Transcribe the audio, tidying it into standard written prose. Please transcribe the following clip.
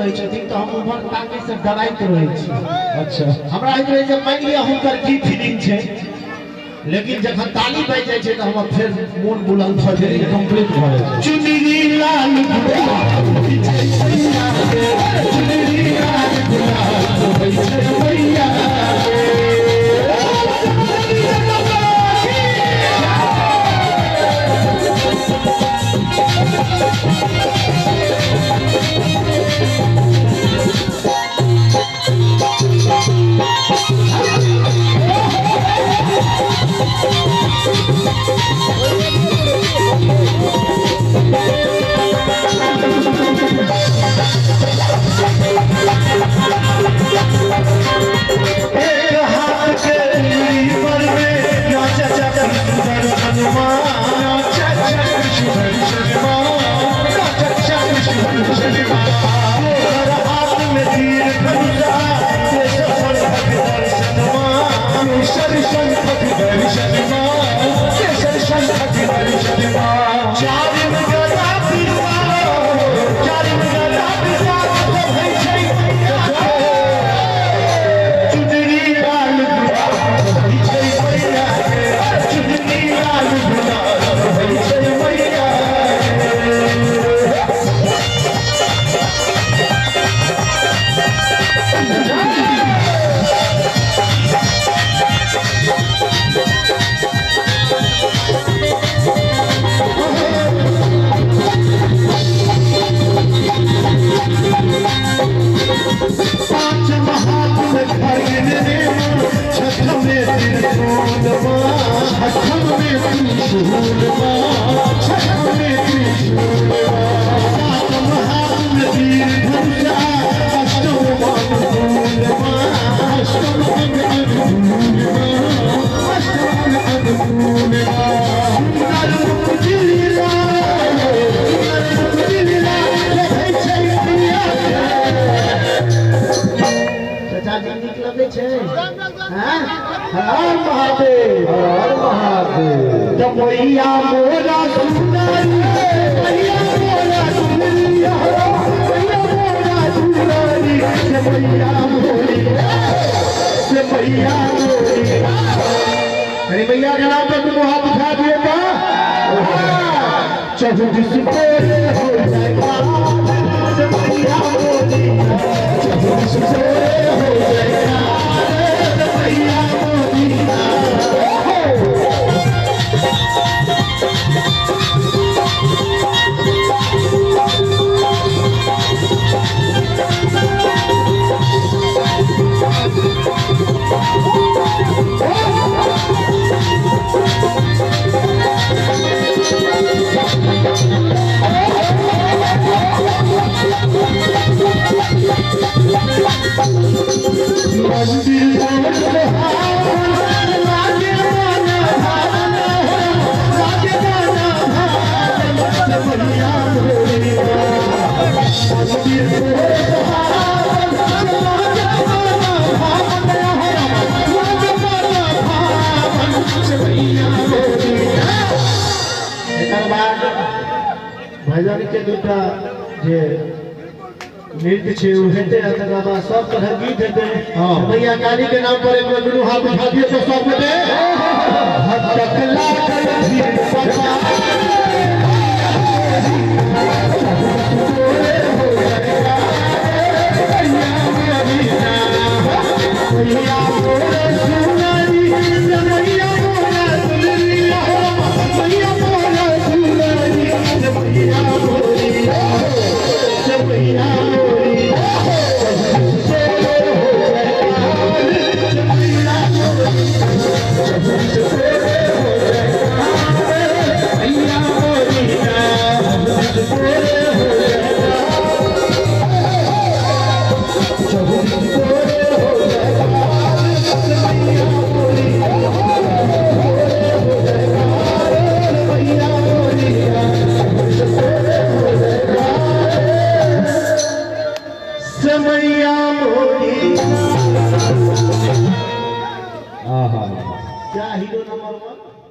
रहे छथिन तो हम उमर ताके से डराइत रहे छी। अच्छा हमरा होइत रहे जे मान लिया हुनकर की फीलिंग छे, लेकिन जखन ताली बज जाय छे तो हम फिर मन बुलंद भ जाय कंप्लीट भ जाय। चुनरी लाल चुनरी लाल गुलाल भैया हर महादेव मैया मोरा सुंदरी मैया मोरा सुंदरी मैया मोरा सुंदरी मैया मोरी मैया मोरी। अरे मैया के नाम पर तुम हाथ उठा दिएगा चहुदिस पोरे हो जाएगा मैया मोरी चहुदिस पोरे हो जाएगा मैया मोरी। भजन के दूटा जे नृत्य छे उ हेते तकर बाद सब तरह गीत हेते। मैया काली के नाम पर एक दुनू हाथ उठा दिए तो सब हेते भटकला फिर सजा क्या हीरो नंबर 1।